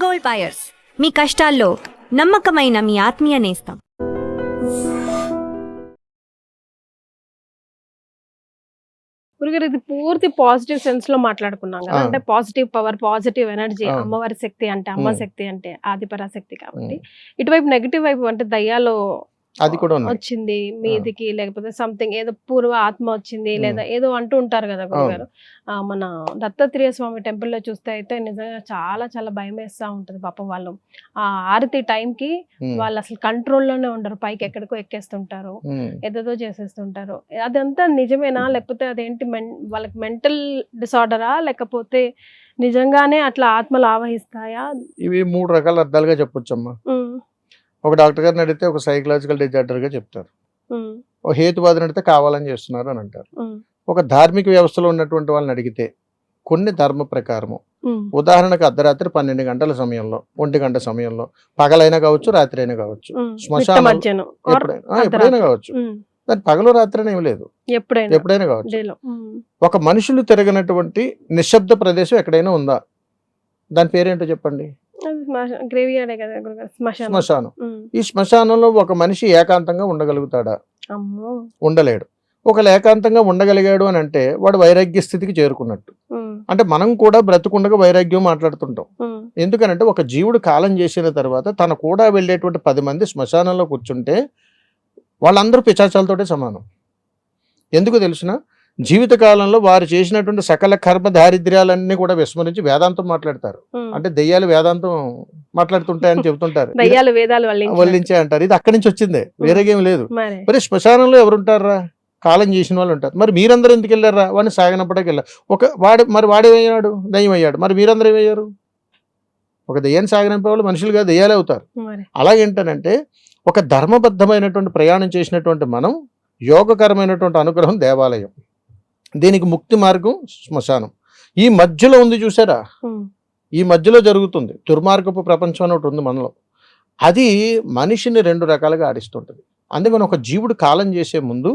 Gold buyers, మీ కష్టాల్లో నమ్మకమైన మీ ఆత్మీయ నేస్తం. గురుగారు, ఇది పూర్తి పాజిటివ్ సెన్స్ లో మాట్లాడుకున్నాం కదా. అంటే పాజిటివ్ పవర్, పాజిటివ్ ఎనర్జీ, అమ్మవారి శక్తి అంటే అమ్మ శక్తి అంటే ఆదిపరాశక్తి కాబట్టి. ఇటువైపు నెగిటివ్ వైపు అంటే దయ్యాలు అది కూడా వచ్చింది మీదికి, లేకపోతే సంథింగ్ ఏదో పూర్వ ఆత్మ వచ్చింది లేదా ఏదో అంటూ ఉంటారు కదా గురుగారు. మన దత్తాత్రేయ స్వామి టెంపుల్ లో చూస్తే అయితే నిజంగా చాలా చాలా భయం వేస్తా ఉంటది. పాపం వాళ్ళు ఆ ఆరతి టైంకి వాళ్ళు అసలు కంట్రోల్లోనే ఉండరు, పైకి ఎక్కడికో ఎక్కేస్తుంటారు, ఏదేదో చేసేస్తుంటారు. అదంతా నిజమేనా, లేకపోతే అదేంటి వాళ్ళకి మెంటల్ డిసార్డరా, లేకపోతే నిజంగానే అట్లా ఆత్మలు ఆవహిస్తాయా? ఇవి 3 రకాల అర్థాలుగా చెప్పొచ్చమ్మా. ఒక డాక్టర్ గారిని అడిగితే ఒక సైకలాజికల్ డిజార్డర్ గా చెప్తారు, ఒక హేతువాదిని అడిగితే కావాలని చేస్తున్నారు అని అంటారు. ఒక ధార్మిక వ్యవస్థలో ఉన్నటువంటి వాళ్ళని అడిగితే కొన్ని ధర్మ ప్రకారము, ఉదాహరణకు అర్ధరాత్రి 12 గంటల సమయంలో, 1 గంట సమయంలో, పగలైనా కావచ్చు రాత్రి అయినా కావచ్చు, శ్మశానం ఎప్పుడైనా కావచ్చు, దాని పగలు రాత్రి అని ఏమి లేదు, ఎప్పుడైనా కావచ్చు. ఒక మనుషులు తిరగనటువంటి నిశ్శబ్ద ప్రదేశం ఎక్కడైనా ఉందా? దాని పేరేంటో చెప్పండి. శ్మశానం. ఈ శ్మశానంలో ఒక మనిషి ఏకాంతంగా ఉండగలుగుతాడా? ఉండలేడు. ఒకళ్ళు ఏకాంతంగా ఉండగలిగాడు అని అంటే వాడు వైరాగ్య స్థితికి చేరుకున్నట్టు. అంటే మనం కూడా బ్రతుకుండగా వైరాగ్యం మాట్లాడుతుంటాం. ఎందుకనంటే ఒక జీవుడు కాలం చేసిన తర్వాత తన కూడా వెళ్ళేటువంటి 10 మంది శ్మశానంలో కూర్చుంటే వాళ్ళందరూ పిశాచాలతోటే సమానం. ఎందుకు తెలిసిన, జీవితకాలంలో వారు చేసినటువంటి సకల కర్మ దారిద్ర్యాలన్నీ కూడా విస్మరించి వేదాంతం మాట్లాడతారు. అంటే దెయ్యాలు వేదాంతం మాట్లాడుతుంటాయని చెబుతుంటారు, వల్లించే అంటారు. ఇది అక్కడి నుంచి వచ్చిందే, వేరేగేం లేదు. మరి శ్మశానంలో ఎవరుంటారా? కాలం చేసిన వాళ్ళు ఉంటారు. మరి మీరందరూ ఎందుకు వెళ్ళారా? వాడిని సాగనప్పటికి వెళ్ళారు. వాడేమయ్యాడు? దయ్యం అయ్యాడు. మరి మీరందరూ ఏమయ్యారు? ఒక దెయ్యాన్ని సాగనంపే వాళ్ళు మనుషులుగా దెయ్యాలే అవుతారు. అలాగేంటనంటే ఒక ధర్మబద్ధమైనటువంటి ప్రయాణం చేసినటువంటి మనం, యోగకరమైనటువంటి అనుగ్రహం దేవాలయం, దీనికి ముక్తి మార్గం శ్మశానం. ఈ మధ్యలో ఉంది చూసారా, ఈ మధ్యలో జరుగుతుంది దుర్మార్గపు ప్రపంచం అని ఒకటి ఉంది మనలో. అది మనిషిని 2 రకాలుగా ఆడిస్తుంటుంది. అందుకని ఒక జీవుడు కాలం చేసే ముందు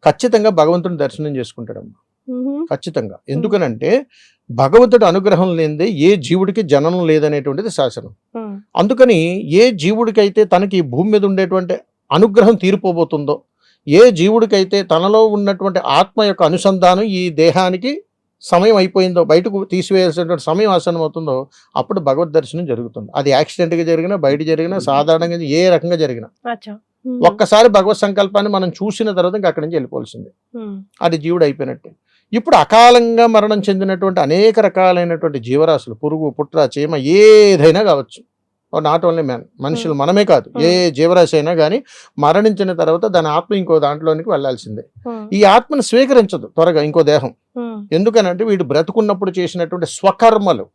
ఖచ్చితంగా భగవంతుని దర్శనం చేసుకుంటాడమ్మా, ఖచ్చితంగా. ఎందుకనంటే భగవంతుడి అనుగ్రహం లేనిదే ఏ జీవుడికి జననం లేదనేటువంటిది శాసనం. అందుకని ఏ జీవుడికైతే తనకి భూమి మీద ఉండేటువంటి అనుగ్రహం తీరిపోబోతుందో, ఏ జీవుడికైతే తనలో ఉన్నటువంటి ఆత్మ యొక్క అనుసంధానం ఈ దేహానికి సమయం అయిపోయిందో, బయటకు తీసివేయాల్సినటువంటి సమయం ఆసనం అవుతుందో, అప్పుడు భగవద్ దర్శనం జరుగుతుంది. అది యాక్సిడెంట్గా జరిగినా, బయట జరిగినా, సాధారణంగా ఏ రకంగా జరిగినా, ఒక్కసారి భగవత్ సంకల్పాన్ని మనం చూసిన తర్వాత ఇంకా అక్కడి నుంచి వెళ్ళిపోవాల్సిందే. అది జీవుడు అయిపోయినట్టే. ఇప్పుడు అకాలంగా మరణం చెందినటువంటి అనేక రకాలైనటువంటి జీవరాశులు, పురుగు, పుట్ర, చీమ, ఏదైనా కావచ్చు, నాట్ ఓన్లీ మ్యాన్, మనుషులు మనమే కాదు, ఏ జీవరాశి అయినా కానీ మరణించిన తర్వాత దాని ఆత్మ ఇంకో దాంట్లోనికి వెళ్లాల్సిందే. ఈ ఆత్మను స్వీకరించదు త్వరగా ఇంకో దేహం. ఎందుకనంటే వీడు బ్రతుకున్నప్పుడు చేసినటువంటి స్వకర్మలు,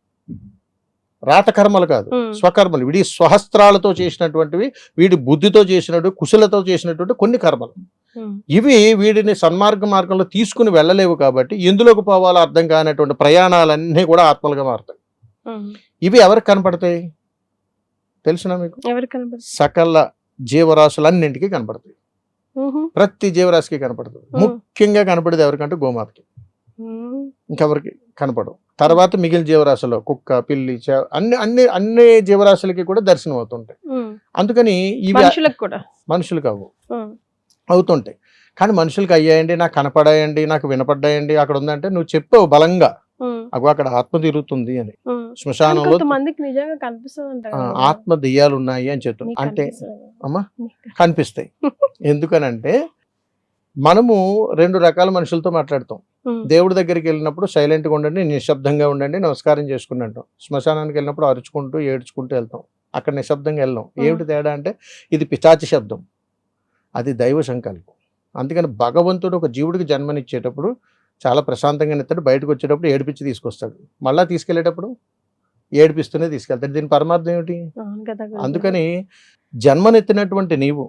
రాతకర్మలు కాదు, స్వకర్మలు, వీడి స్వహస్త్రాలతో చేసినటువంటివి, వీడి బుద్ధితో చేసినటువంటి, కుశలతో చేసినటువంటి కొన్ని కర్మలు, ఇవి వీడిని సన్మార్గ మార్గంలో తీసుకుని వెళ్ళలేవు. కాబట్టి ఎందులోకి పోవాలో అర్థం కానటువంటి ప్రయాణాలన్నీ కూడా ఆత్మలుగా మారుతాయి. ఇవి ఎవరికి కనపడతాయి తెలుసునా మీకు? సకల జీవరాశులన్నింటికి కనపడతాయి, ప్రతి జీవరాశికి కనపడుతుంది. ముఖ్యంగా కనపడేది ఎవరికంటే గోమాతకి, ఇంకెవరికి కనపడవు. తర్వాత మిగిలిన జీవరాశుల్లో కుక్క, పిల్లి, అన్ని జీవరాశులకి కూడా దర్శనం అవుతుంటాయి. అందుకని ఇవి మనుషులకు అవుతుంటాయి. కానీ మనుషులకి అయ్యాయండి, నాకు కనపడాయండి, నాకు వినపడ్డాయండి, అక్కడ ఉందంటే నువ్వు చెప్పావు బలంగా, అక్కడ ఆత్మ తిరుగుతుంది అని, శ్మశానంలో ఆత్మ దెయ్యాలు ఉన్నాయి అని చెప్తాం. అంటే అమ్మా కనిపిస్తాయి. ఎందుకనంటే మనము 2 రకాల మనుషులతో మాట్లాడతాం. దేవుడి దగ్గరికి వెళ్ళినప్పుడు సైలెంట్గా ఉండండి, నిశ్శబ్దంగా ఉండండి, నమస్కారం చేసుకుని అంటాం. శ్మశానానికి వెళ్ళినప్పుడు అరుచుకుంటూ ఏడ్చుకుంటూ వెళ్తాం, అక్కడ నిశ్శబ్దంగా వెళ్ళాం. ఏమిటి తేడా అంటే ఇది పిశాచి శబ్దం, అది దైవ సంకల్పం. అందుకని భగవంతుడు ఒక జీవుడికి జన్మనిచ్చేటప్పుడు చాలా ప్రశాంతంగా ఎత్తాడు, బయటకు వచ్చేటప్పుడు ఏడిపించి తీసుకొస్తాడు, మళ్ళీ తీసుకెళ్లేటప్పుడు ఏడిపిస్తూనే తీసుకెళ్తాడు. దీని పరమార్థం ఏమిటి? అందుకని జన్మనెత్తినటువంటి నీవు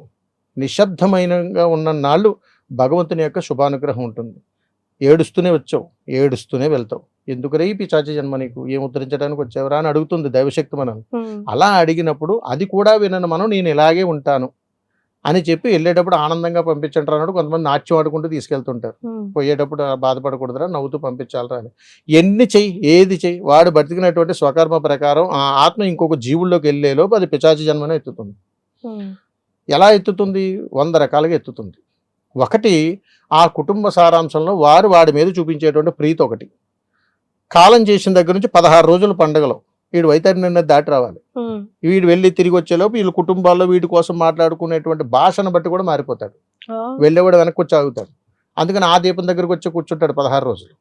నిశ్శబ్దమైనగా ఉన్న నాళ్ళు భగవంతుని యొక్క శుభానుగ్రహం ఉంటుంది. ఏడుస్తూనే వచ్చావు, ఏడుస్తూనే వెళ్తావు. ఎందుకరే ఈ పిశాచి జన్మ, నీకు ఏం ఉద్ధరించడానికి వచ్చావురా అని అడుగుతుంది దైవశక్తి మనల్ని. అలా అడిగినప్పుడు అది కూడా వినను మనం, నేను ఇలాగే ఉంటాను అని చెప్పి వెళ్ళేటప్పుడు ఆనందంగా పంపించంటారు అన్నాడు. కొంతమంది నాట్యం ఆడుకుంటూ తీసుకెళ్తుంటారు. పోయేటప్పుడు బాధపడకూడదురా, నవ్వుతూ పంపించాలరా అని. ఎన్ని చెయ్యి, ఏది చెయ్యి, వాడు బతికినటువంటి స్వకర్మ ప్రకారం ఆ ఆత్మ ఇంకొక జీవుల్లోకి వెళ్ళేలోపు అది పిశాచి జన్మనే ఎత్తుతుంది. ఎలా ఎత్తుతుంది? 100 రకాలుగా ఎత్తుతుంది. ఒకటి, ఆ కుటుంబ సారాంశంలో వాడి మీద చూపించేటువంటి ప్రీతి ఒకటి. కాలం చేసిన దగ్గర నుంచి 16 రోజుల పండుగలో వీడు వైతరిని దాటి రావాలి. వీడు వెళ్ళి తిరిగి వచ్చేలోపు వీళ్ళ కుటుంబాల్లో వీడి కోసం మాట్లాడుకునేటువంటి భాషను బట్టి కూడా మారిపోతాడు. వెళ్ళేవాడు వెనక్కి వచ్చి ఆగుతాడు. అందుకని ఆ దీపం దగ్గరకు వచ్చి కూర్చుంటాడు 16 రోజులు.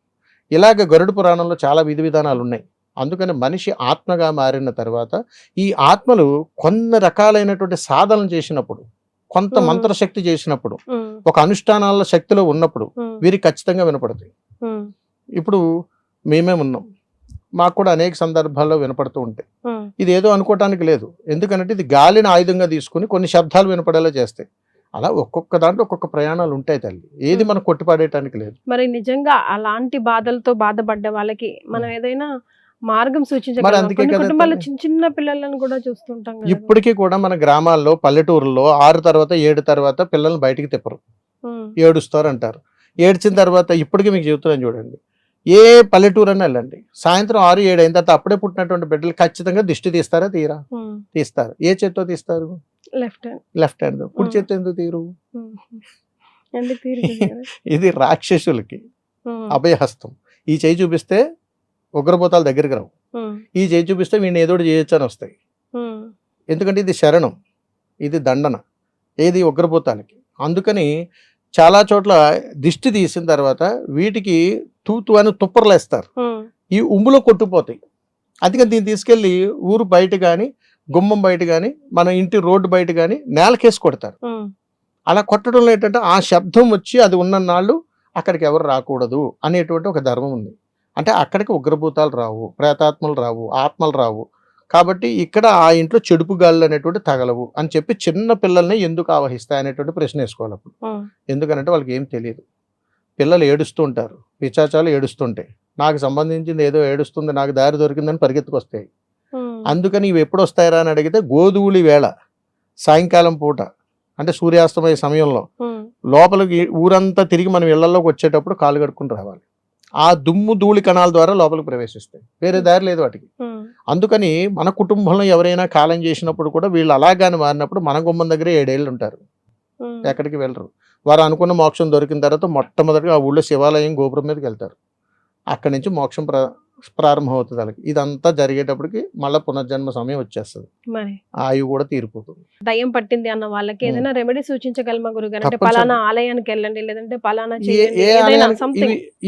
ఇలాగ గరుడ పురాణంలో చాలా విధి విధానాలు ఉన్నాయి. అందుకని మనిషి ఆత్మగా మారిన తర్వాత ఈ ఆత్మలు కొన్ని రకాలైనటువంటి సాధనలు చేసినప్పుడు, కొంత మంత్రశక్తి చేసినప్పుడు, ఒక అనుష్ఠానాల శక్తిలో ఉన్నప్పుడు వీరికి ఖచ్చితంగా వినపడతాయి. ఇప్పుడు మేమే ఉన్నాం, మాకు కూడా అనేక సందర్భాల్లో వినపడుతూ ఉంటాయి. ఇది ఏదో అనుకోవటానికి లేదు. ఎందుకంటే ఇది గాలిని ఆయుధంగా తీసుకుని కొన్ని శబ్దాలు వినపడేలా చేస్తాయి. అలా ఒక్కొక్క దాంట్లో ఒక్కొక్క ప్రయాణాలు ఉంటాయి తల్లి. ఏది మనం కొట్టిపడేయటానికి లేదు. మరి నిజంగా అలాంటి బాధలతో బాధపడ్డ వాళ్ళకి మనం ఏదైనా మార్గం సూచించగలం. కుటుంబాల్లో చిన్న చిన్న పిల్లలను కూడా చూస్తుంటాం. ఇప్పటికీ కూడా మన గ్రామాల్లో, పల్లెటూరులో 6 తర్వాత 7 తర్వాత పిల్లల్ని బయటికి తిప్పరు, ఏడుస్తారు అంటారు. ఏడ్చిన తర్వాత ఇప్పటికీ మీకు చెబుతున్నాను చూడండి, ఏ పల్లెటూరు అని వెళ్ళండి, సాయంత్రం 6, 7 అయిన తర్వాత అప్పుడే పుట్టినటువంటి బిడ్డలు ఖచ్చితంగా దిష్టి తీస్తారా? తీస్తారు. ఏ చేత్తో తీస్తారు? Left hand. కుడి చేత్తో ఎందుకు తీరు? ఇది రాక్షసులకి అభయహస్తం. ఈ చేయి చూపిస్తే ఉగ్రభూతాల దగ్గరికి రావు, ఈ చేయి చూపిస్తే వీడిని ఏదో చేయొచ్చు అని వస్తాయి. ఎందుకంటే ఇది శరణం, ఇది దండన, ఏది ఉగ్రభూతాలకి. అందుకని చాలా చోట్ల దిష్టి తీసిన తర్వాత వీటికి తూతు అని తుప్పర్లేస్తారు, ఈ ఉమ్ములో కొట్టుకుపోతాయి. అందుకని దీన్ని తీసుకెళ్లి ఊరు బయట కానీ, గుమ్మం బయట కానీ, మన ఇంటి రోడ్డు బయట కానీ నేలకేసి కొడతారు. అలా కొట్టడంలో ఏంటంటే ఆ శబ్దం వచ్చి అది ఉన్న నాళ్ళు అక్కడికి ఎవరు రాకూడదు అనేటువంటి ఒక ధర్మం ఉంది. అంటే అక్కడికి ఉగ్రభూతాలు రావు, ప్రేతాత్మలు రావు, ఆత్మలు రావు. కాబట్టి ఇక్కడ ఆ ఇంట్లో చెడుపు గాళ్ళు అనేటువంటి తగలవు అని చెప్పి చిన్న పిల్లల్ని ఎందుకు ఆవహిస్తాయి అనేటువంటి ప్రశ్న వేసుకోవాలి అప్పుడు. ఎందుకనంటే వాళ్ళకి ఏం తెలియదు. పిల్లలు ఏడుస్తూ ఉంటారు, పిశాచాలు ఏడుస్తుంటాయి, నాకు సంబంధించింది ఏదో ఏడుస్తుంది, నాకు దారి దొరికిందని పరిగెత్తుకొస్తాయి. అందుకని ఇవి ఎప్పుడు వస్తాయరా అని అడిగితే గోధూళి వేళ, సాయంకాలం పూట, అంటే సూర్యాస్తమయ సమయంలో లోపలికి ఊరంతా తిరిగి మనం ఇళ్లలోకి వచ్చేటప్పుడు కాలు కడుక్కుని రావాలి. ఆ దుమ్ము ధూళి కణాల ద్వారా లోపలికి ప్రవేశిస్తాయి, వేరే దారి లేదు వాటికి. అందుకని మన కుటుంబంలో ఎవరైనా కాలం చేసినప్పుడు కూడా వీళ్ళు అలాగానే మారినప్పుడు మన గుమ్మం దగ్గర 7 ఏళ్ళు ఉంటారు, ఎక్కడికి వెళ్ళరు. వారు అనుకున్న మోక్షం దొరికిన తర్వాత మొట్టమొదటిగా ఆ ఊళ్ళో శివాలయం గోపురం మీదకి వెళ్తారు. అక్కడి నుంచి మోక్షం ప్రారంభం అవుతుంది వాళ్ళకి. ఇదంతా జరిగేటప్పటికి మళ్ళీ పునర్జన్మ సమయం వచ్చేస్తుంది, ఆయువు కూడా తీరిపోతుంది. దయ్యం పట్టింది అన్న వాళ్ళకి ఏదైనా రెమెడీ సూచించగలమా గురుగారు? అంటే పలానా ఆలయానికి వెళ్ళండి, లేదంటే పలానా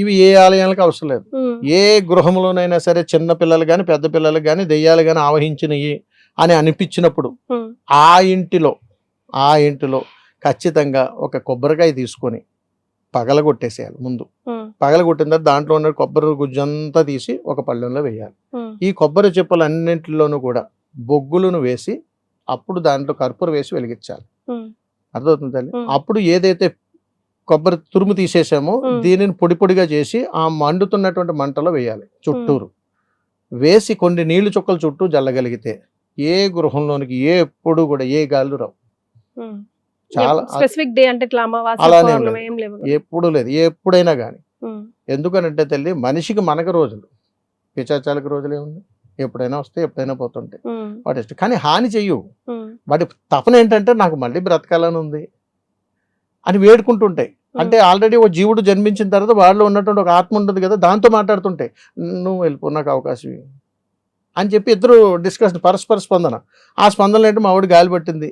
ఇవి ఏ ఆలయాలకు అవసరం లేదు. ఏ గృహంలోనైనా సరే చిన్న పిల్లలు కానీ పెద్ద పిల్లలు కానీ దెయ్యాలు కానీ ఆవహించినవి అని అనిపించినప్పుడు ఆ ఇంటిలో ఖచ్చితంగా ఒక కొబ్బరికాయ తీసుకొని పగలగొట్టేసేయాలి. ముందు పగలగొట్టిన తర్వాత దాంట్లో ఉన్న కొబ్బరి గుజ్జంతా తీసి ఒక పళ్ళెంలో వేయాలి. ఈ కొబ్బరి చెప్పులు అన్నింటిలోనూ కూడా బొగ్గులను వేసి అప్పుడు దాంట్లో కర్పూరం వేసి వెలిగించాలి. అర్థమవుతుంది తల్లి? అప్పుడు ఏదైతే కొబ్బరి తురుము తీసేసామో దీనిని పొడి పొడిగా చేసి ఆ మండుతున్నటువంటి మంటలో వేయాలి. చుట్టూరు వేసి కొన్ని నీళ్లు చుక్కలు చుట్టూ జల్లగలిగితే ఏ గృహంలోనికి ఎప్పుడు కూడా ఏ గాళ్ళు రావు. చాలా స్పెసిఫిక్ డే అంటే ఎప్పుడు లేదు, ఎప్పుడైనా కానీ. ఎందుకనంటే తల్లి, మనిషికి మనకు రోజులు, పిశాచాలకు రోజులే ఉంది. ఎప్పుడైనా వస్తే ఎప్పుడైనా పోతుంటాయి వాటి ఇష్టం. కానీ హాని చెయ్యు. వాటి తపన ఏంటంటే నాకు మళ్ళీ బ్రతకాలని ఉంది అని వేడుకుంటుంటాయి. అంటే ఆల్రెడీ ఓ జీవుడు జన్మించిన తర్వాత వాళ్ళు ఉన్నటువంటి ఒక ఆత్మ ఉంటుంది కదా, దాంతో మాట్లాడుతుంటాయి, నువ్వు వెళ్ళిపో, నాకు అవకాశం అని చెప్పి ఇద్దరు డిస్కషన్, పరస్పర స్పందన. ఆ స్పందన ఏంటంటే మా ఆవిడ గాలి పట్టింది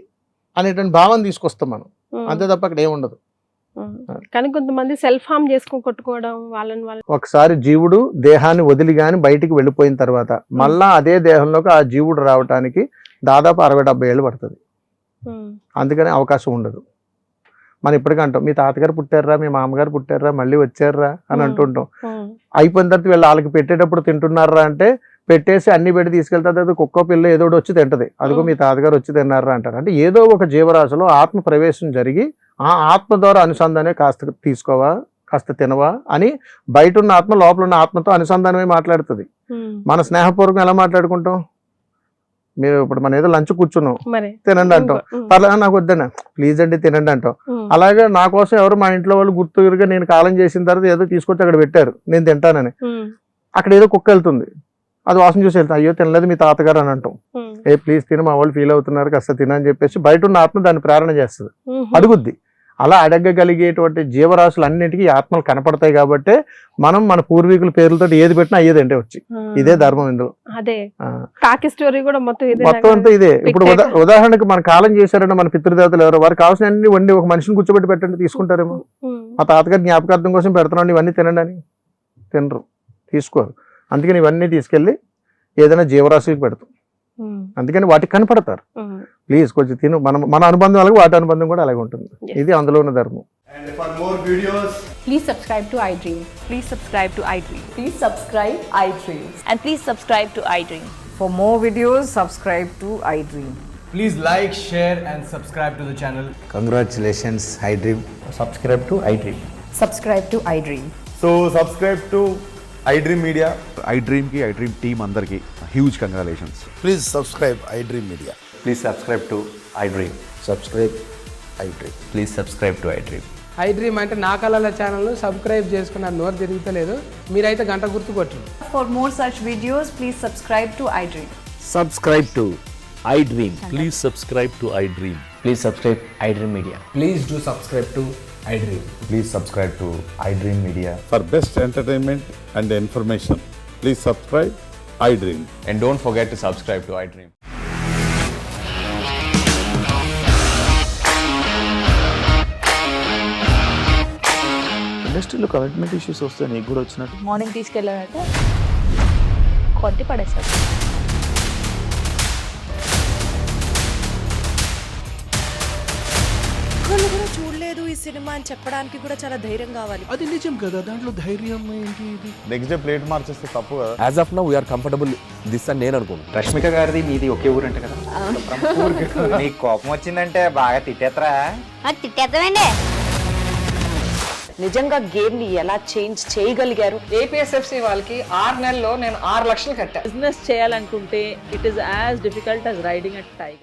అనేటువంటి భావం తీసుకొస్తాం మనం, అంతే తప్ప అక్కడ ఏముండదు. కానీ కొంతమంది సెల్ఫ్ హార్మ్ చేసుకొని కొట్టుకోవడం వాళ్ళని ఒకసారి జీవుడు దేహాన్ని వదిలి గాని బయటికి వెళ్ళిపోయిన తర్వాత మళ్ళా అదే దేహంలోకి ఆ జీవుడు రావడానికి దాదాపు 60-70 ఏళ్ళు పడుతుంది. అందుకని అవకాశం ఉండదు. మనం ఇప్పటికంటాం మీ తాతగారు పుట్టారా, మీ మామగారు పుట్టారా, మళ్ళీ వచ్చారా అని అంటుంటాం. అయిపోయిన తర్వాత వీళ్ళు వాళ్ళకి పెట్టేటప్పుడు తింటున్నారా అంటే పెట్టేసి అన్ని పెట్టి తీసుకెళ్తారు, అది కుక్క పిల్ల ఏదో వచ్చి తింటది, అదిగో మీ తాతగారు వచ్చి తిన్నారా అంటారు. అంటే ఏదో ఒక జీవరాశిలో ఆత్మ ప్రవేశం జరిగి ఆ ఆత్మ ద్వారా అనుసంధానమే, కాస్త తీసుకోవా, కాస్త తినవా అని బయట ఉన్న ఆత్మ లోపల ఉన్న ఆత్మతో అనుసంధానమే మాట్లాడుతుంది. మన స్నేహపూర్వకం ఎలా మాట్లాడుకుంటాం? మీరు ఇప్పుడు మన ఏదో లంచ్ కూర్చున్నాం మరి తినండి అంటాం, పర్లేదు నాకు వద్దన్నా ప్లీజ్ అండి తినండి అంటాం. అలాగే నా కోసం ఎవరు మా ఇంట్లో వాళ్ళు గుర్తుగా నేను కాలం చేసిన తర్వాత ఏదో తీసుకొచ్చి అక్కడ పెట్టారు నేను తింటానని, అక్కడ ఏదో కుక్క వెళ్తుంది, అది వాసన చూసి వెళ్తా, అయ్యో తినలేదు మీ తాతగారు అని అంటాం. ఏ ప్లీజ్ తిన, మా వాళ్ళు ఫీల్ అవుతున్నారు కాస్త తినని చెప్పేసి బయట ఉన్న ఆత్మ దాన్ని ప్రేరణ చేస్తుంది, అడుగుద్ది. అలా అడగగలిగేటువంటి జీవరాశులు అన్నింటికీ ఆత్మలు కనపడతాయి కాబట్టి మనం మన పూర్వీకుల పేర్లతో ఏది పెట్టినా అయ్యేదంటే వచ్చి ఇదే ధర్మం ఇందులో. అదే కాకి స్టోరీ కూడా మొత్తం అంతా ఇదే. ఇప్పుడు ఉదాహరణకి మన కాలం చేశారంటే మన పితృదేవతలు ఎవరో వారు కావాల్సిన అన్ని వండి ఒక మనిషిని కూర్చోబెట్టి పెట్టండి తీసుకుంటారేమో. మా తాతగారి జ్ఞాపకార్థం కోసం పెడుతున్నాను ఇవన్నీ తినండి అని తినరు, తీసుకోరు. అందుకని ఇవన్నీ తీసుకెళ్లి ఏదైనా జీవరాశికి పెడతాం, అందుకని వాటికి కనపడతారు. ప్లీజ్ కొంచెం తిను, మన అనుబంధం అలాగే వాటి అనుబంధం కూడా అలాగే ఉంటుంది. ఇది అందులో ఉన్న ధర్మం. And for more videos, please subscribe to iDream. Please subscribe to iDream. Please subscribe iDream. And please subscribe to iDream. For more videos, subscribe to iDream. please like, share and subscribe to the channel. Congratulations, iDream. Subscribe to iDream. Subscribe to iDream. So subscribe to iDream Media. iDream ki iDream team andarki huge congratulations. Please subscribe iDream Media. Please subscribe to iDream. Subscribe iDream. Please subscribe to iDream. iDream అంటే నా కళల channel subscribe చేసుకున్నారు, నోరు తిరుగుతలేదు, మీరైతే గంట గుర్తు కొట్టండి. For more such videos, please subscribe to iDream. Subscribe to iDream. Please subscribe to iDream. Please subscribe iDream Media. Please do subscribe to iDream. Please subscribe to iDream Media. For best entertainment and information, please subscribe iDream. And don't forget to subscribe to iDream. ఇండస్ట్రీలో commitment issues వస్తే నీకు కూడా వచ్చినట్టు morning తీసుకెళ్ళాలంటే కొద్ది పడేస్తారు. ఒక్కళ్ళు కూడా చూడలేదు ఈ సినిమా అని చెప్పడానికి కూడా చాలా ధైర్యం కావాలి. అది నిజం కదా, దాంట్లో ధైర్యం ఏంటి? ఇది నెక్స్ట్ డే ప్లేట్ మార్చేస్తే తప్పు కదా. As of now, we are comfortable this అని నేను అనుకుంటున్నాను. రష్మిక గారిది మీది ఒకే ఊరు అంటే కదా. నీకు కోపం వచ్చిందంటే బాగా తిట్టేత్తరా? తిట్టేద్దామండి. నిజంగా గేమ్ ని ఎలా చేంజ్ చేయగలిగారు? ఏపీఎస్ఎఫ్సి వాళ్ళకి 6 నెలల్లో నేను 6 లక్షలు కట్టా. బిజినెస్ చేయాలనుకుంటే it is as difficult as riding a tiger.